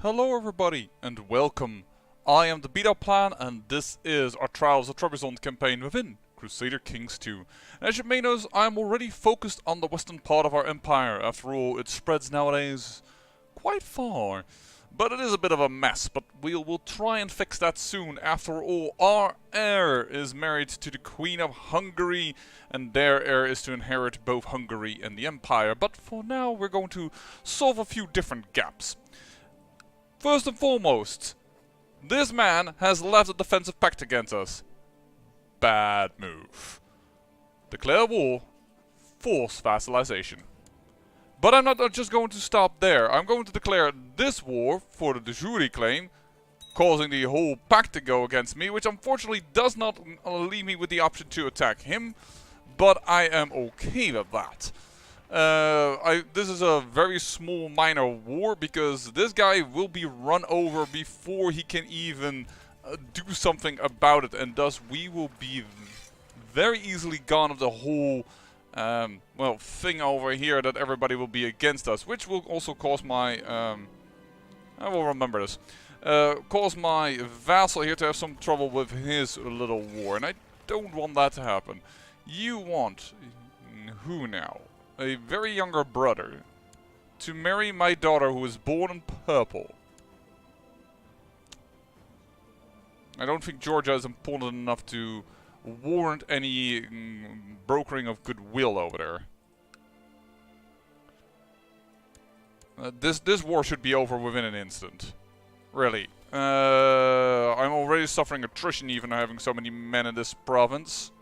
Hello everybody and welcome. I am the Beta Plan and this is our Trials of Trebizond campaign within Crusader Kings 2. And as you may notice, I am already focused on the western part of our empire. After all, it spreads nowadays quite far. But it is a bit of a mess, but we'll try and fix that soon. After all, our heir is married to the Queen of Hungary, and their heir is to inherit both Hungary and the empire. But for now, we're going to solve a few different gaps. First and foremost, this man has left a defensive pact against us. Bad move. Declare war, force vassalization. But I'm not just going to stop there. I'm going to declare this war for the de jure claim, causing the whole pact to go against me, which unfortunately does not leave me with the option to attack him, but I am okay with that. This is a very small minor war because this guy will be run over before he can even do something about it, and thus we will be very easily gone of the whole well, thing over here that everybody will be against us, which will also cause my I will remember this, cause my vassal here to have some trouble with his little war, and I don't want that to happen. You want who now? A very younger brother to marry my daughter who is born in purple. I don't think Georgia is important enough to warrant any brokering of goodwill over there. This war should be over within an instant. Really. I'm already suffering attrition even having so many men in this province.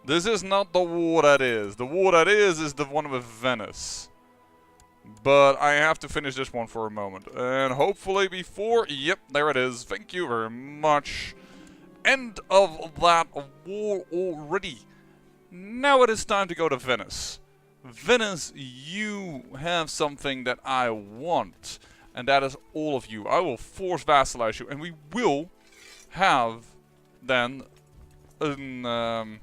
This is not the war that is. The war that is the one with Venice. But I have to finish this one for a moment. And hopefully before... Yep, there it is. Thank you very much. End of that war already. Now it is time to go to Venice. Venice, you have something that I want. And that is all of you. I will force vassalize you. And we will have then a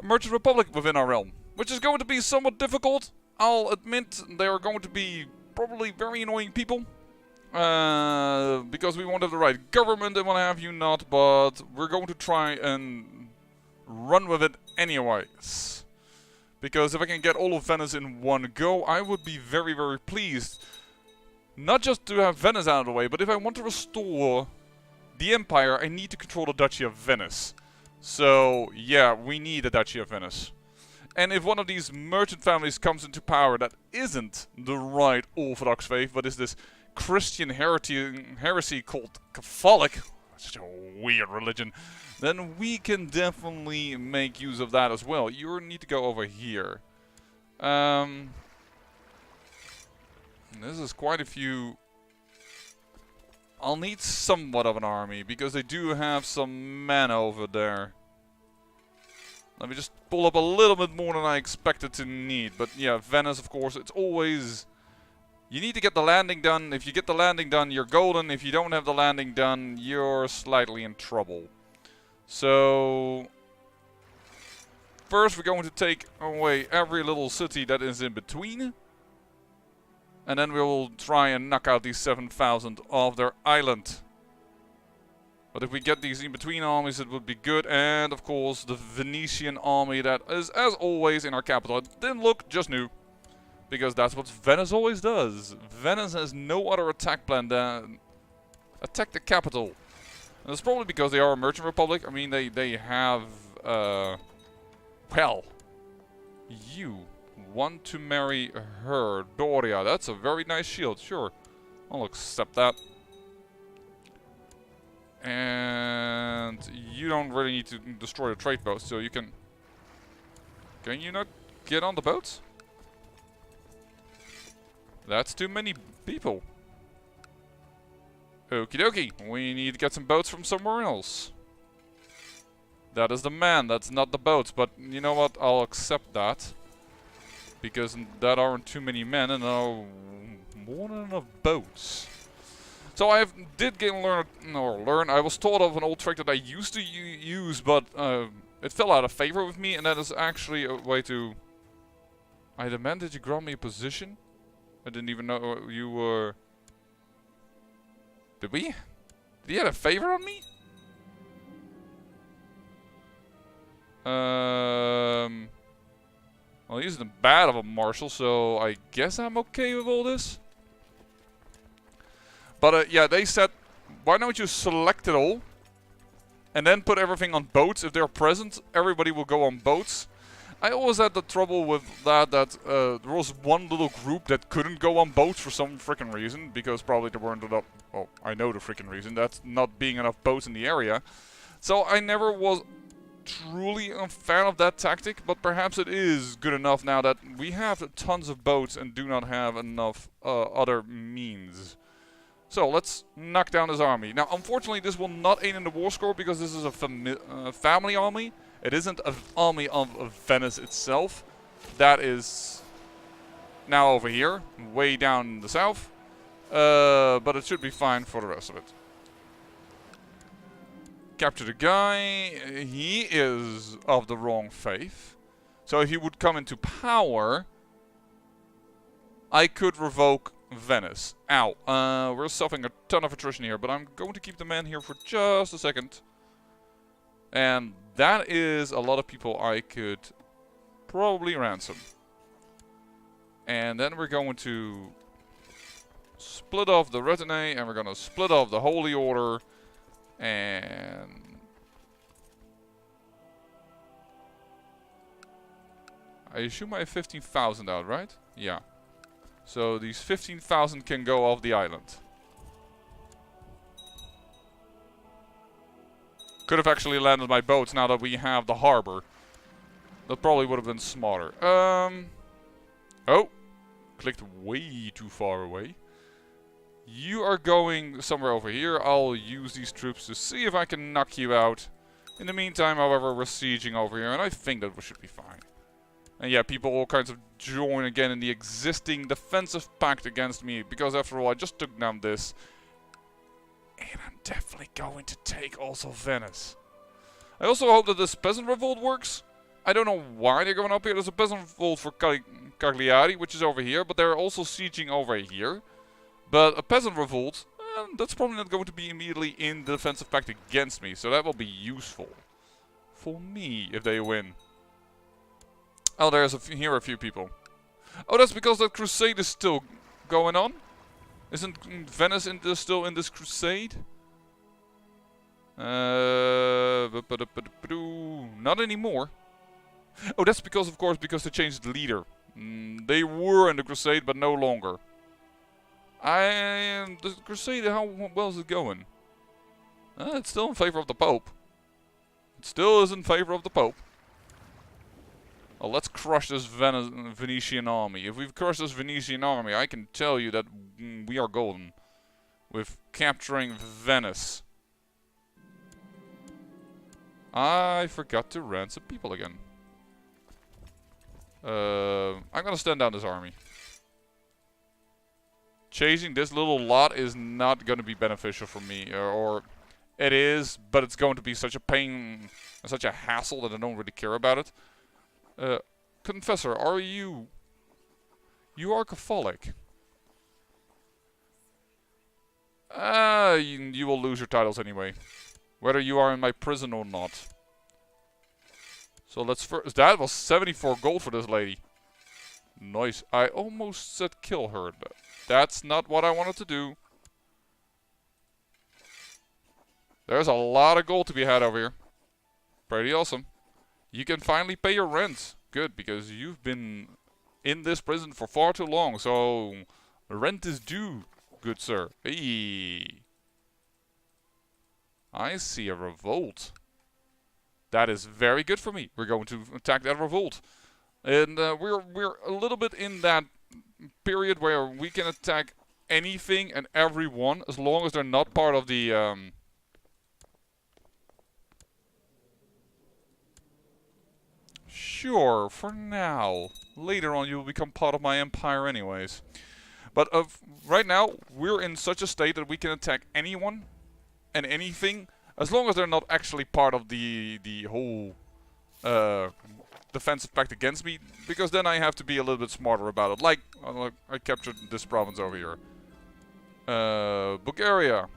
merchant republic within our realm, which is going to be somewhat difficult. I'll admit they are going to be probably very annoying people, because we won't have the right government and what have you not, but we're going to try and run with it anyways. Because if I can get all of Venice in one go, I would be very, very pleased. Not just to have Venice out of the way, but if I want to restore the empire, I need to control the Duchy of Venice. So, yeah, we need a Duchy of Venice. And if one of these merchant families comes into power that isn't the right Orthodox faith, but is this Christian heresy called Catholic, such a weird religion, then we can definitely make use of that as well. You need to go over here. This is quite a few... I'll need somewhat of an army, because they do have some men over there. Let me just pull up a little bit more than I expected to need. But yeah, Venice, of course, it's always... You need to get the landing done. If you get the landing done, you're golden. If you don't have the landing done, you're slightly in trouble. So... First, we're going to take away every little city that is in between. And then we will try and knock out these 7,000 off their island. But if we get these in-between armies, it would be good. And, of course, the Venetian army that is, as always, in our capital. It didn't look, just knew. Because that's what Venice always does. Venice has no other attack plan than attack the capital. And that's probably because they are a merchant republic. I mean, they have... well, you... want to marry her, Doria. That's a very nice shield, sure. I'll accept that. And you don't really need to destroy the trade boats, so you can... Can you not get on the boats? That's too many people. Okie dokie, we need to get some boats from somewhere else. That is the man, that's not the boats, but you know what, I'll accept that. Because that aren't too many men and more than enough boats. So I did learn. I was taught of an old trick that I used to use, but it fell out of favor with me, and that is actually a way to... I demand that you grant me a position I didn't even know you were... Did we? Did he have a favor on me? Well, he isn't bad of a marshal, so I guess I'm okay with all this. But yeah, they said, why don't you select it all? And then put everything on boats. If they're present, everybody will go on boats. I always had the trouble with that there was one little group that couldn't go on boats for some freaking reason. Because probably there weren't enough... Oh, I know the freaking reason. That's not being enough boats in the area. So I never was truly a fan of that tactic. But perhaps it is good enough now that we have tons of boats and do not have enough other means. So, let's knock down this army. Now, unfortunately, this will not aid in the war score because this is a family army. It isn't an army of Venice itself. That is now over here, way down in the south. But it should be fine for the rest of it. Capture the guy. He is of the wrong faith. So, if he would come into power, I could revoke Venice. Ow. We're suffering a ton of attrition here, but I'm going to keep the man here for just a second. And that is a lot of people I could probably ransom. And then we're going to split off the retinue, and we're going to split off the Holy Order. And I assume I have 15,000 out, right? Yeah. So these 15,000 can go off the island. Could have actually landed my boats now that we have the harbor. That probably would have been smarter. Oh. Clicked way too far away. You are going somewhere over here. I'll use these troops to see if I can knock you out. In the meantime, however, we're sieging over here. And I think that we should be fine. And yeah, people all kinds of join again in the existing defensive pact against me. Because after all, I just took down this. And I'm definitely going to take also Venice. I also hope that this peasant revolt works. I don't know why they're going up here. There's a peasant revolt for Cagliari, which is over here. But they're also sieging over here. But a peasant revolt, that's probably not going to be immediately in the defensive pact against me. So that will be useful for me if they win. Oh, there's here are a few people. Oh, that's because that crusade is still going on. Isn't Venice still in this crusade? Not anymore. Oh, that's because, of course, because they changed the leader. They were in the crusade, but no longer. The crusade, how well is it going? It's still in favor of the Pope. It still is in favor of the Pope. Well, let's crush this Venetian army. If we've crushed this Venetian army, I can tell you that we are golden. With capturing Venice. I forgot to ransom people again. I'm gonna stand down this army. Chasing this little lot is not gonna be beneficial for me. Or it is, but it's going to be such a pain, such a hassle that I don't really care about it. Confessor, are you... You are Catholic. You will lose your titles anyway. Whether you are in my prison or not. So let's first... That was 74 gold for this lady. Nice. I almost said kill her. That's not what I wanted to do. There's a lot of gold to be had over here. Pretty awesome. You can finally pay your rent. Good, because you've been in this prison for far too long. So, rent is due, good sir. Hey. I see a revolt. That is very good for me. We're going to attack that revolt. And we're a little bit in that period where we can attack anything and everyone as long as they're not part of the... Sure, for now. Later on you will become part of my empire anyways. But right now, we're in such a state that we can attack anyone and anything, as long as they're not actually part of the whole defensive pact against me, because then I have to be a little bit smarter about it. Like, I captured this province over here. Bulgaria.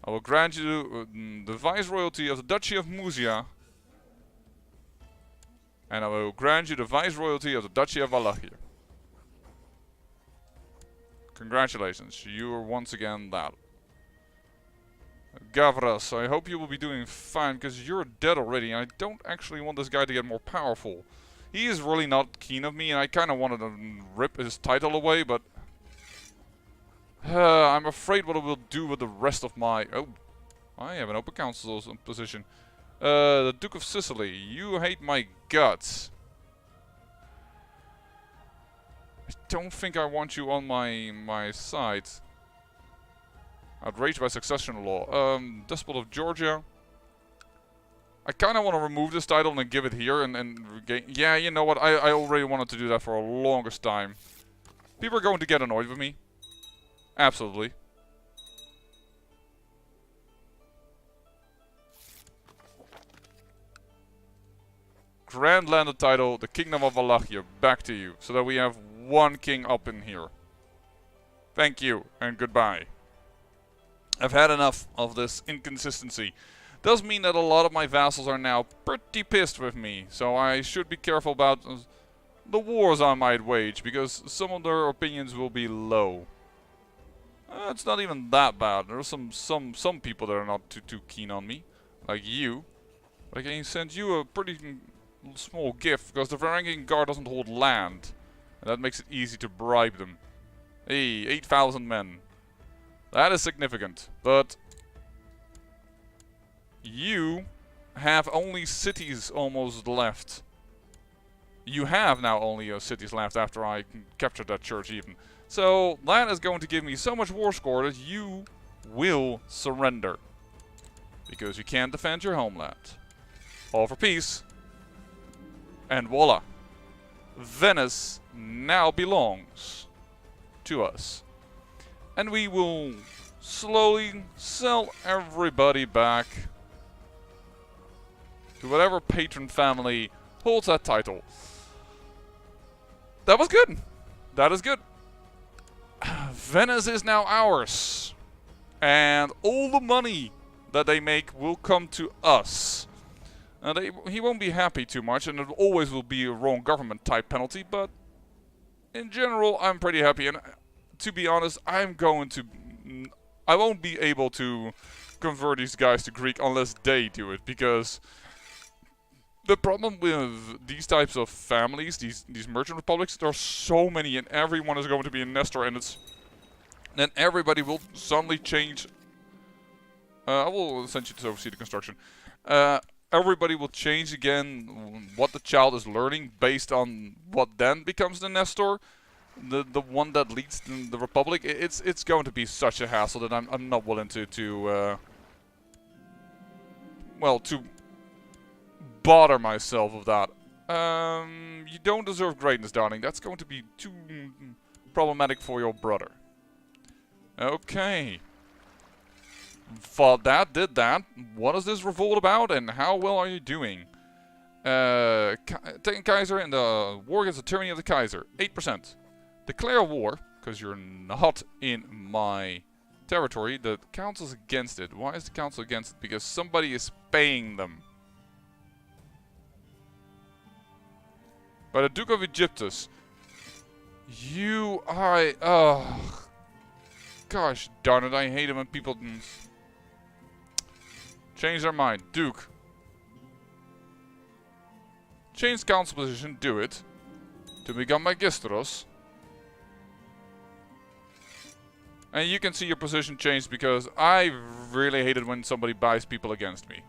I will grant you the viceroyalty of the Duchy of Musia. And I will grant you the viceroyalty of the Duchy of Wallachia. Congratulations, you are once again that. Gavras, I hope you will be doing fine, because you're dead already, and I don't actually want this guy to get more powerful. He is really not keen of me, and I kind of wanted to rip his title away, but... I'm afraid what it will do with the rest of my... Oh, I have an open council position. The Duke of Sicily, you hate my guts. I don't think I want you on my side. Outraged by succession law. Despot of Georgia. I kind of want to remove this title and give it here and regain... Yeah, you know what? I already wanted to do that for a longest time. People are going to get annoyed with me. Absolutely. Grand landed title, the Kingdom of Wallachia, back to you, so that we have one king up in here. Thank you, and goodbye. I've had enough of this inconsistency. Does mean that a lot of my vassals are now pretty pissed with me, so I should be careful about the wars I might wage, because some of their opinions will be low. It's not even that bad. There are some people that are not too keen on me, like you. But I can send you a pretty small gift, because the Varangian Guard doesn't hold land. And that makes it easy to bribe them. Hey, 8,000 men. That is significant, but you have only cities almost left. You have now only cities left after I captured that church even. So that is going to give me so much war score that you will surrender. Because you can't defend your homeland. All for peace. And voila. Venice now belongs to us. And we will slowly sell everybody back to whatever patron family holds that title. That was good. That is good. Venice is now ours. And all the money that they make will come to us. He won't be happy too much, and it always will be a wrong government type penalty, but in general I'm pretty happy. And to be honest, I won't be able to convert these guys to Greek unless they do it, because the problem with these types of families, these merchant republics, there are so many, and everyone is going to be a Nestor, and then everybody will suddenly change. I will send you to oversee the construction. Everybody will change again what the child is learning based on what then becomes the Nestor, the one that leads the Republic. It's going to be such a hassle that I'm not willing to bother myself with that. You don't deserve greatness, darling. That's going to be too problematic for your brother. Okay. Fought that, did that. What is this revolt about, and how well are you doing? Taking Kaiser in the war against the tyranny of the Kaiser. 8%. Declare war, because you're not in my territory. The council's against it. Why is the council against it? Because somebody is paying them. By the Duke of Egyptus. Gosh darn it, I hate it when people change their mind. Duke. Change council position, do it. To become Magistros. And you can see your position changed, because I really hate it when somebody buys people against me.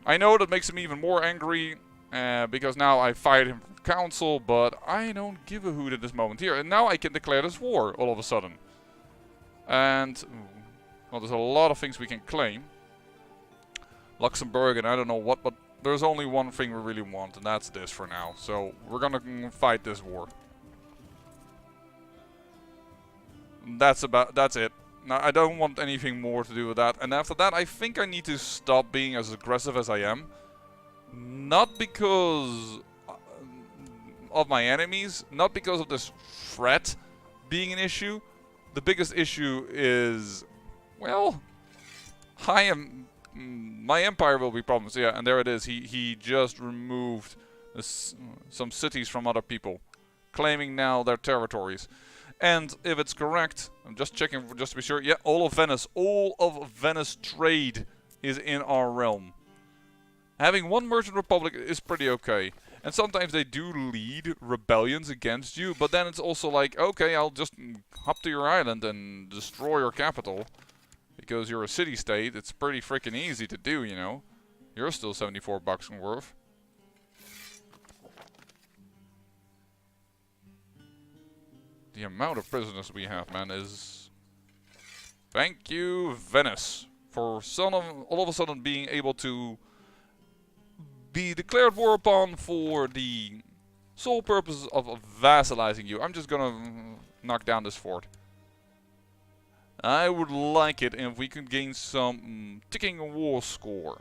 I know that makes him even more angry, because now I fired him from council, but I don't give a hoot at this moment here. And now I can declare this war all of a sudden. And, well, there's a lot of things we can claim. Luxembourg and I don't know what, but there's only one thing we really want, and that's this for now. So we're gonna fight this war. That's it. Now, I don't want anything more to do with that. And after that, I think I need to stop being as aggressive as I am. not because of my enemies, not because of this threat being an issue. The biggest issue is, well, my empire will be problems. Yeah, and there it is. He just removed some cities from other people, claiming now their territories. And if it's correct, I'm just checking just to be sure. Yeah, all of Venice trade is in our realm. Having one merchant republic is pretty okay. And sometimes they do lead rebellions against you, but then it's also like, okay, I'll just hop to your island and destroy your capital. Because you're a city-state, it's pretty freaking easy to do, you know. You're still 74 bucks worth. The amount of prisoners we have, man, is... Thank you, Venice, for all of a sudden being able to be declared war upon for the sole purpose of vassalizing you. I'm just gonna knock down this fort. I would like it if we could gain some ticking war score.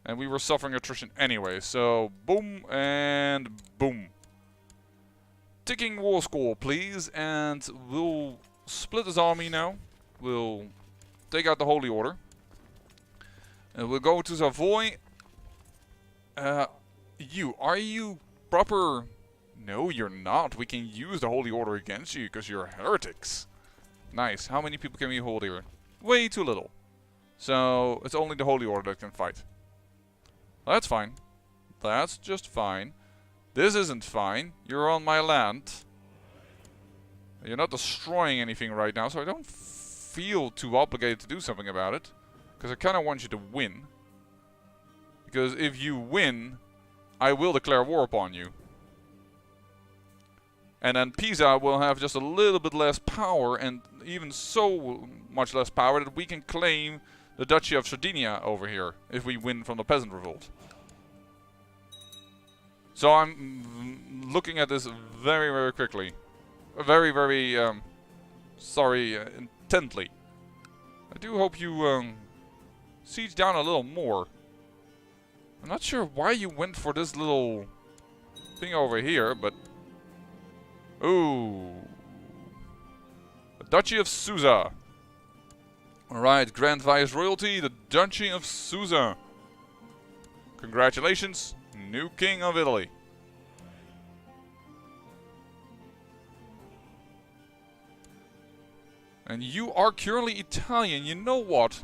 And we were suffering attrition anyway, so boom and boom. Ticking war score, please, and we'll split this army now. We'll take out the Holy Order. And we'll go to Savoy. Are you proper? No, you're not. We can use the Holy Order against you because you're heretics. Nice. How many people can we hold here? Way too little. So, it's only the Holy Order that can fight. That's fine. That's just fine. This isn't fine. You're on my land. You're not destroying anything right now, so I don't feel too obligated to do something about it. Because I kind of want you to win. Because if you win, I will declare war upon you. And then Pisa will have just a little bit less power, and even so much less power that we can claim the Duchy of Sardinia over here if we win from the peasant revolt. So I'm looking at this very, very quickly. Very, very, intently. I do hope you siege down a little more. I'm not sure why you went for this little thing over here, but... Ooh. The Duchy of Susa. Alright, Grand Viceroyalty, the Duchy of Susa. Congratulations, new King of Italy. And you are currently Italian, you know what?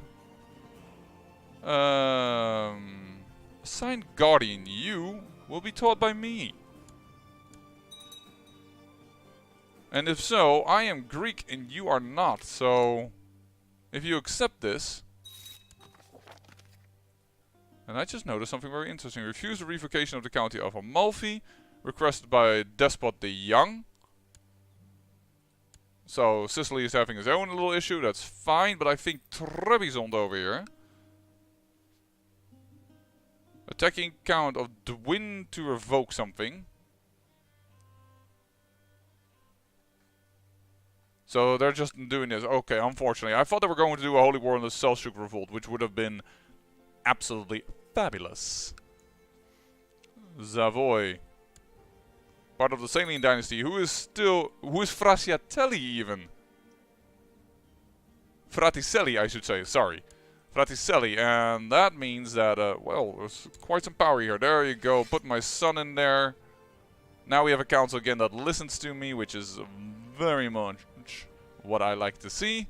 Assigned Guardian, you will be taught by me. And if so, I am Greek and you are not, so if you accept this... And I just noticed something very interesting. Refuse the revocation of the county of Amalfi, requested by Despot the Young. So Sicily is having its own little issue, that's fine, but I think Trebizond over here. Attacking Count of Dwin to revoke something. So they're just doing this. Okay, unfortunately. I thought they were going to do a holy war on the Seljuk revolt, which would have been absolutely fabulous. Savoy. Part of the Salian dynasty. Who is Fraticelli even? Fraticelli, I should say. Sorry. Fraticelli. And that means that, well, there's quite some power here. There you go. Put my son in there. Now we have a council again that listens to me, which is very much what I like to see.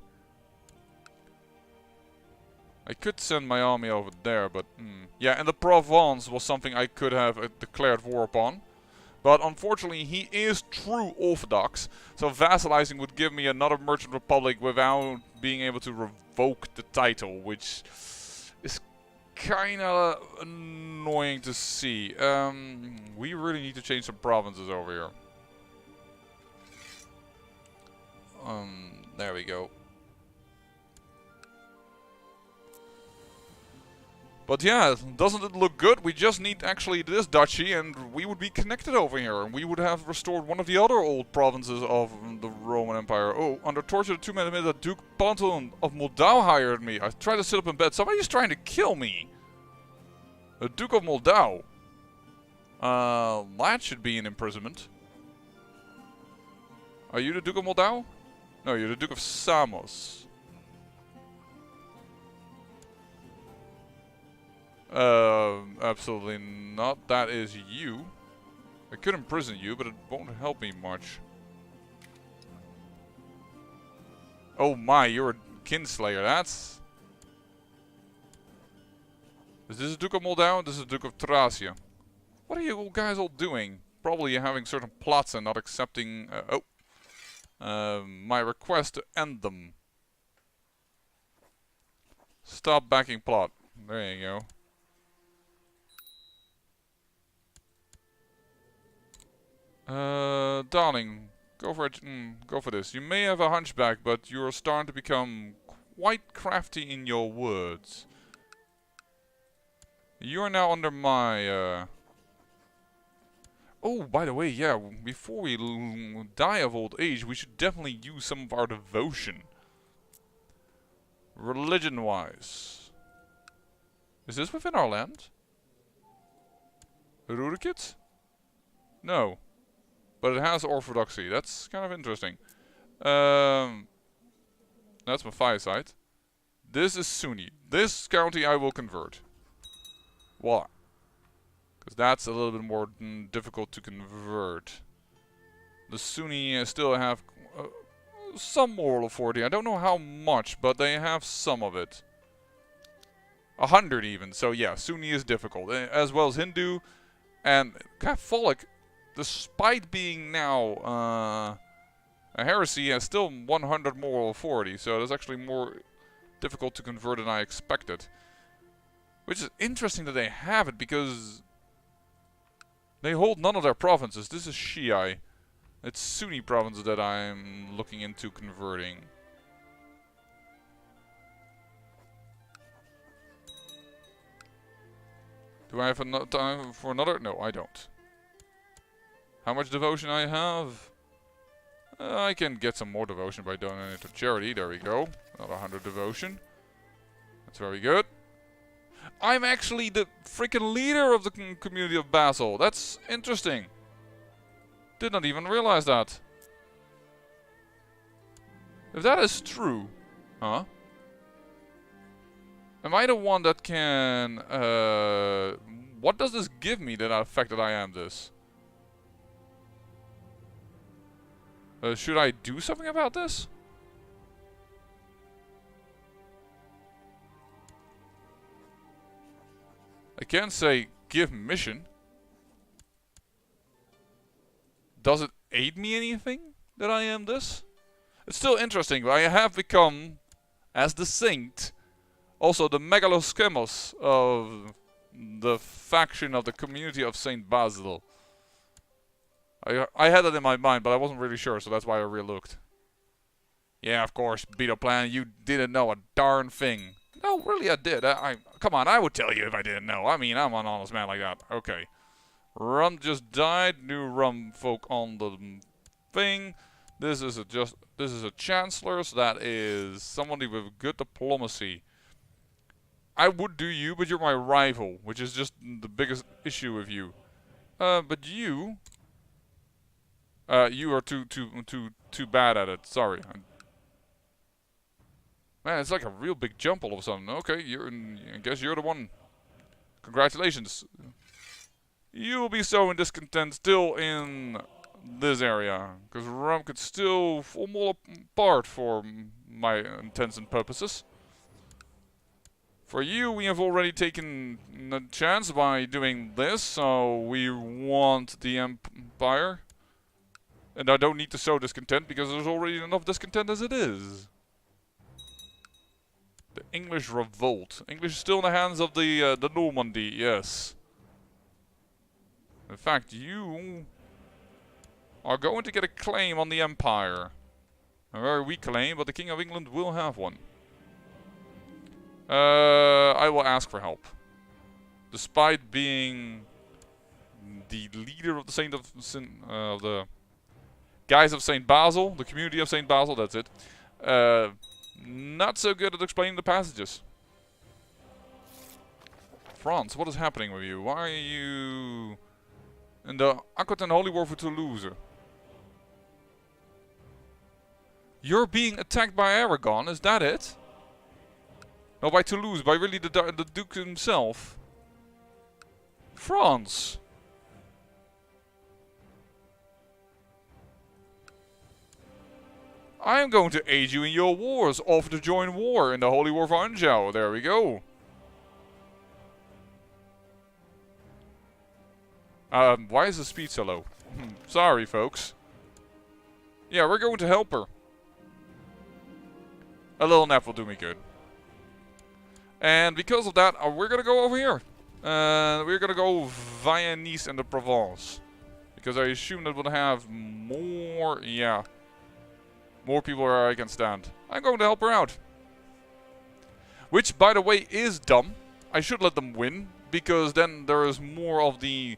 I could send my army over there, but... Yeah, and the Provence was something I could have declared war upon. But unfortunately, he is true Orthodox. So vassalizing would give me another merchant republic without being able to revoke the title, which is kind of annoying to see. We really need to change some provinces over here. There we go. But yeah, doesn't it look good? We just need actually this duchy and we would be connected over here. And we would have restored one of the other old provinces of the Roman Empire. Oh, under torture, the 2 men admitted that Duke Panton of Moldau hired me. I tried to sit up in bed. Somebody's trying to kill me. A Duke of Moldau. That should be in imprisonment. Are you the Duke of Moldau? No, you're the Duke of Samos. Absolutely not. That is you. I could imprison you, but it won't help me much. Oh my, you're a kinslayer. That's... Is this a Duke of Moldau? This is a Duke of Thracia. What are you guys all doing? Probably having certain plots and not accepting... my request to end them. Stop backing plot. There you go. Darling, go for it. Go for this. You may have a hunchback, but you're starting to become quite crafty in your words. You are now under my. Oh, by the way, yeah. Before we die of old age, we should definitely use some of our devotion. Religion-wise, is this within our land? Rurikit? No. But it has orthodoxy. That's kind of interesting. That's Matthiasite. This is Sunni. This county I will convert. Why? Because that's a little bit more difficult to convert. The Sunni still have some moral authority. I don't know how much, but they have some of it. 100 even. So yeah, Sunni is difficult. As well as Hindu and Catholic. Despite being now a heresy, has still 100 moral authority, so it's actually more difficult to convert than I expected. Which is interesting that they have it, because they hold none of their provinces. This is Shiite. It's Sunni provinces that I'm looking into converting. Do I have time for another? No, I don't. How much devotion I have? I can get some more devotion by donating it to charity. There we go. Another 100 devotion. That's very good. I'm actually the freaking leader of the community of Basel. That's interesting. Did not even realize that. If that is true, huh? Am I the one that can... what does this give me, that fact that I am this? Should I do something about this? I can say give mission. Does it aid me anything that I am this? It's still interesting, but I have become, as the saint, also the megaloschemos of the faction of the community of Saint Basil. I had that in my mind, but I wasn't really sure, so that's why I re-looked. Yeah, of course, Beto Plan, you didn't know a darn thing. No, really I did. Come on, I would tell you if I didn't know. I mean, I'm an honest man like that. Okay. Rum just died. New rum folk on the thing. This is a chancellor, so that is somebody with good diplomacy. I would do you, but you're my rival, which is just the biggest issue with you. But you... you are too bad at it. Sorry. Man, it's like a real big jump all of a sudden. Okay, I guess you're the one. Congratulations. You will be so in discontent still in this area, because Rome could still fall apart for my intents and purposes. For you, we have already taken a chance by doing this, so we want the Empire. And I don't need to sow discontent, because there's already enough discontent as it is. The English revolt. English is still in the hands of the Normandy, yes. In fact, you are going to get a claim on the Empire. A very weak claim, but the King of England will have one. I will ask for help. Despite being the leader of the the guys of St. Basil, the community of St. Basil, that's it. Not so good at explaining the passages. France, what is happening with you? Why are you in the Aquitaine Holy War for Toulouse? You're being attacked by Aragon, is that it? No, by Toulouse, by really the Duke himself. France. I am going to aid you in your wars. Offer to join war in the Holy War for Anjou. There we go. Why is the speed so low? Sorry, folks. Yeah, we're going to help her. A little nap will do me good. And because of that, we're going to go over here. We're going to go via Nice and the Provence. Because I assume that we'll have more... Yeah. More people where I can stand. I'm going to help her out. Which, by the way, is dumb. I should let them win. Because then there is more of the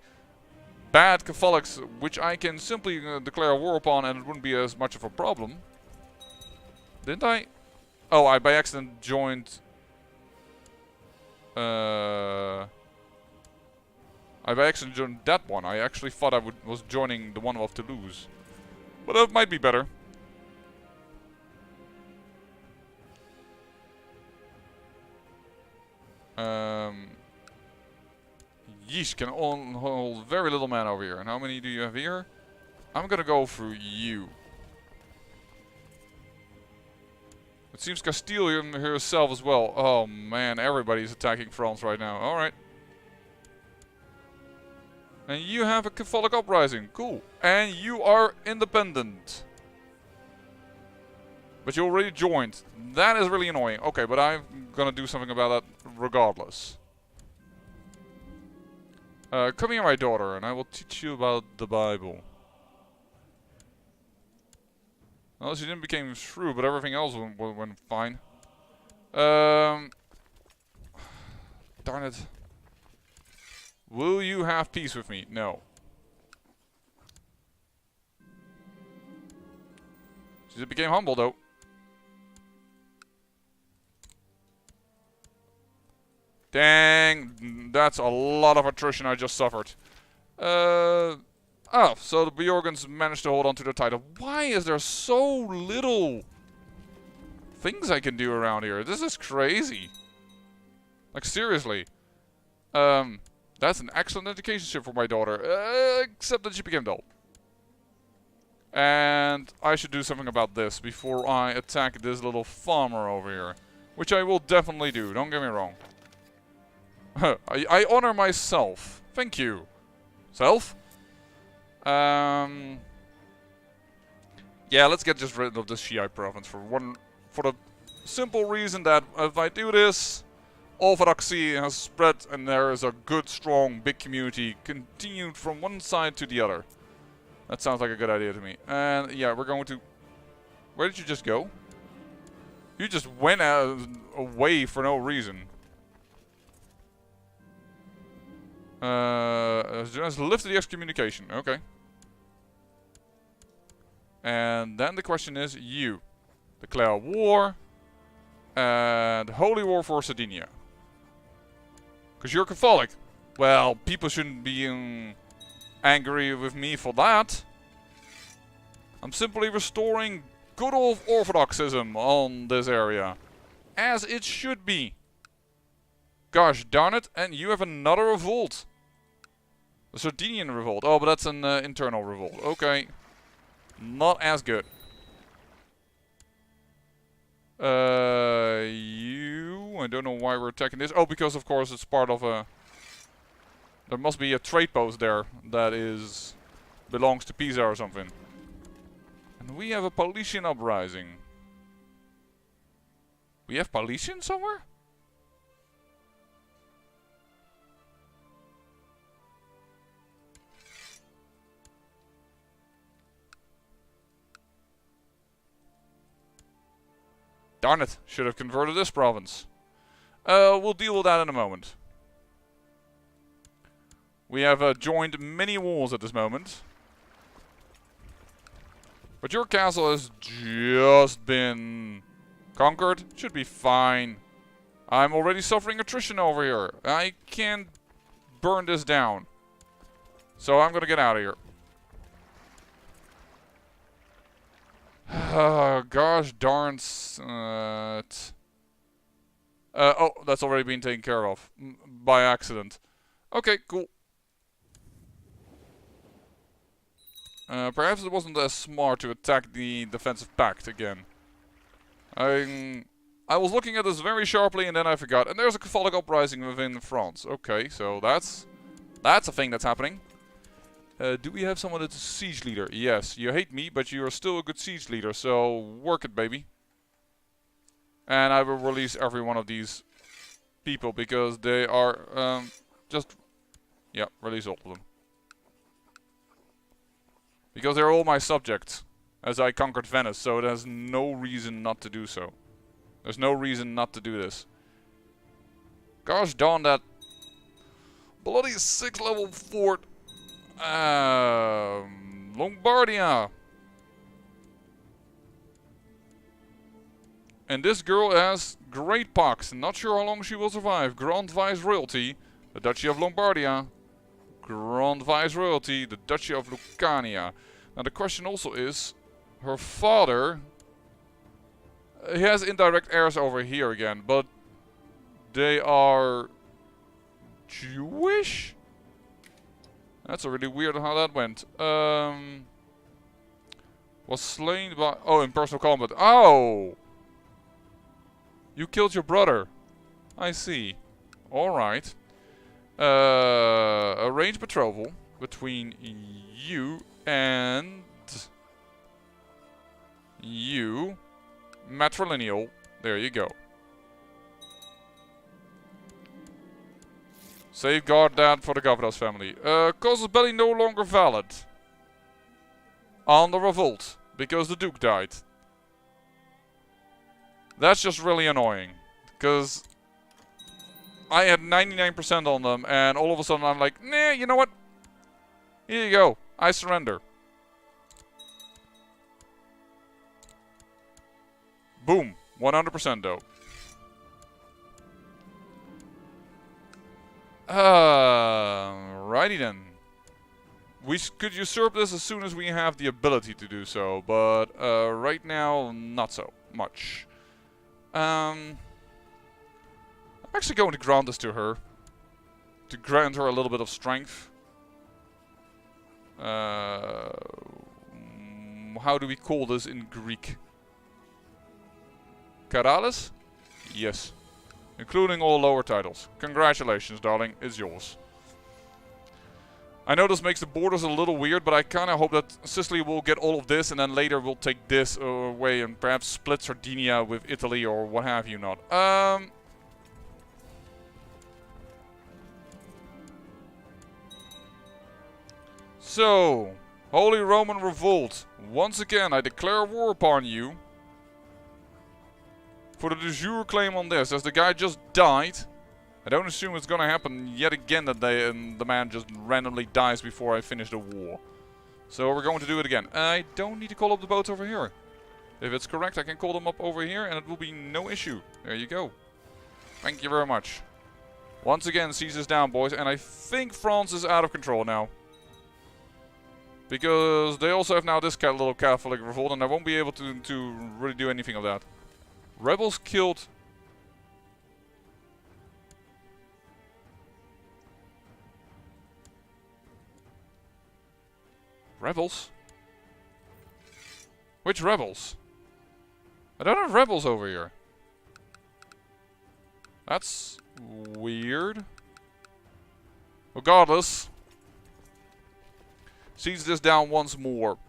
bad Catholics, which I can simply declare war upon and it wouldn't be as much of a problem. Didn't I? Oh, I by accident joined... I by accident joined that one. I actually thought I was joining the one of Toulouse. But that might be better. Yeesh, can hold very little man over here. And how many do you have here? I'm gonna go through you. It seems Castile herself as well. Oh man, everybody's attacking France right now. Alright. And you have a Catholic uprising. Cool. And you are independent. But you already joined. That is really annoying. Okay, but I'm gonna do something about that regardless. Come here, my daughter, and I will teach you about the Bible. Well, she didn't become shrew, but everything else went fine. Darn it. Will you have peace with me? No. She became humble, though. Dang, that's a lot of attrition I just suffered. Oh, so the Bjorgens managed to hold on to the title. Why is there so little things I can do around here? This is crazy. Like, seriously. That's an excellent education for my daughter. Except that she became dull. And I should do something about this before I attack this little farmer over here. Which I will definitely do, don't get me wrong. I honor myself. Thank you. Self? Yeah, let's get just rid of this Shiite province for the simple reason that if I do this, Orthodoxy has spread and there is a good, strong, big community continued from one side to the other. That sounds like a good idea to me. And yeah, we're going to... Where did you just go? You just went away for no reason. Just lifted the excommunication. Okay. And then the question is, you declare war and holy war for Sardinia. Because you're Catholic. Well, people shouldn't be angry with me for that. I'm simply restoring good old Orthodoxism on this area. As it should be. Gosh darn it, and you have another revolt. The Sardinian revolt. Oh, but that's an internal revolt. Okay. Not as good. I don't know why we're attacking this. Oh, because of course it's part of a... There must be a trade post there that belongs to Pisa or something. And we have a Paulician uprising. We have Paulician somewhere? Darn it, should have converted this province. We'll deal with that in a moment. We have joined many wars at this moment. But your castle has just been conquered. Should be fine. I'm already suffering attrition over here. I can't burn this down. So I'm gonna get out of here. Gosh darn. Oh, that's already been taken care of. By accident. Okay, cool. Perhaps it wasn't as smart to attack the defensive pact again. I was looking at this very sharply and then I forgot. And there's a Catholic uprising within France. Okay, so that's a thing that's happening. Do we have someone that's a siege leader? Yes, you hate me, but you're still a good siege leader, so work it, baby. And I will release every one of these people because they are yeah, release all of them. Because they're all my subjects, as I conquered Venice, so there's no reason not to do so. There's no reason not to do this. Gosh darn that bloody 6th level fort. Lombardia. And this girl has great pox. Not sure how long she will survive. Grand Vice Royalty, the Duchy of Lombardia. Grand Vice Royalty, the Duchy of Lucania. Now the question also is, her father, he has indirect heirs over here again, but they are Jewish? That's already weird how that went. Was slain by... Oh, in personal combat. Oh! You killed your brother. I see. Alright. Arrange betrothal between you and... you. Matrilineal. There you go. Safeguard that for the Gavras family. Casus belli no longer valid. On the revolt. Because the Duke died. That's just really annoying. Because I had 99% on them and all of a sudden I'm like, nah, you know what? Here you go. I surrender. Boom. 100% though. Righty then. We could usurp this as soon as we have the ability to do so, but right now, not so much. I'm actually going to grant this to her. To grant her a little bit of strength. How do we call this in Greek? Karalis? Yes. Including all lower titles. Congratulations, darling. It's yours. I know this makes the borders a little weird, but I kind of hope that Sicily will get all of this, and then later we'll take this away and perhaps split Sardinia with Italy or what have you not. So, Holy Roman Revolt. Once again, I declare war upon you. For the de jure claim on this, as the guy just died. I don't assume it's gonna happen yet again that the man just randomly dies before I finish the war. So we're going to do it again. I don't need to call up the boats over here. If it's correct, I can call them up over here and it will be no issue. There you go. Thank you very much. Once again, seize this down, boys. And I think France is out of control now. Because they also have now this little Catholic revolt and I won't be able to really do anything of that. Rebels killed... Rebels? Which rebels? I don't have rebels over here. That's weird. Regardless. Seize this down once more.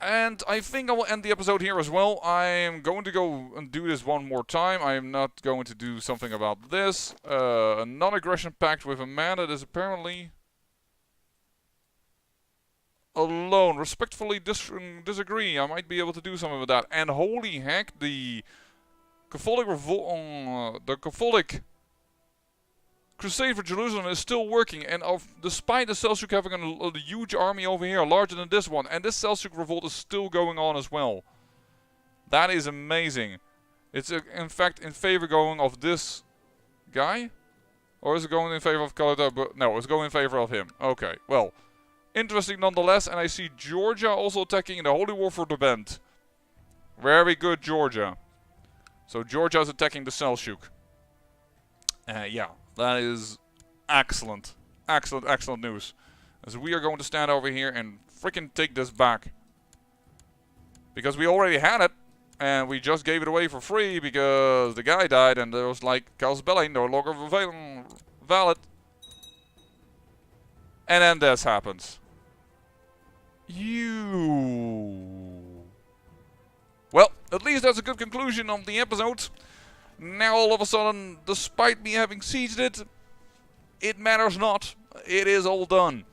And I think I will end the episode here as well. I am going to go and do this one more time. I am not going to do something about this. A non-aggression pact with a man that is apparently alone. Respectfully disagree. I might be able to do something with that. And holy heck, the Catholic revolt, the Catholic crusade for Jerusalem is still working, and despite the Seljuk having a huge army over here, larger than this one, and this Seljuk revolt is still going on as well. That is amazing. It's in fact in favor going of this guy? Or is it going in favor of CK2? No, it's going in favor of him. Okay, well. Interesting nonetheless, and I see Georgia also attacking in the Holy War for the Bend. Very good, Georgia. So Georgia is attacking the Seljuk. Yeah, that is excellent. Excellent, excellent news. As we are going to stand over here and freaking take this back. Because we already had it. And we just gave it away for free because the guy died and there was like, Casus Belli no longer valid. And then this happens. Well, at least that's a good conclusion of the episode. Now all of a sudden, despite me having sieged it, it matters not. It is all done.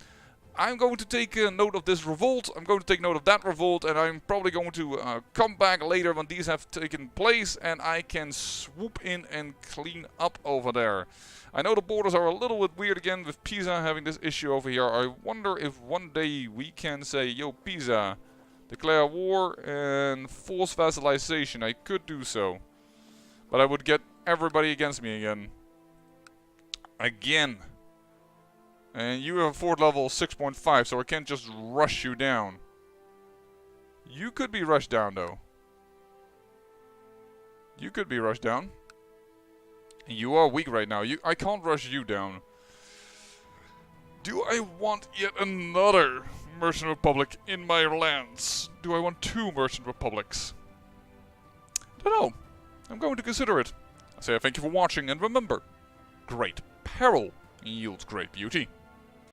I'm going to take note of this revolt, I'm going to take note of that revolt, and I'm probably going to come back later when these have taken place and I can swoop in and clean up over there. I know the borders are a little bit weird again with Pisa having this issue over here. I wonder if one day we can say, yo Pisa, declare war and force vassalization. I could do so. But I would get everybody against me again. And you have a fort level 6.5, so I can't just rush you down. You could be rushed down, though. You could be rushed down. You are weak right now. I can't rush you down. Do I want yet another merchant republic in my lands? Do I want 2 merchant republics? I don't know. I'm going to consider it. I say thank you for watching, and remember, great peril yields great beauty.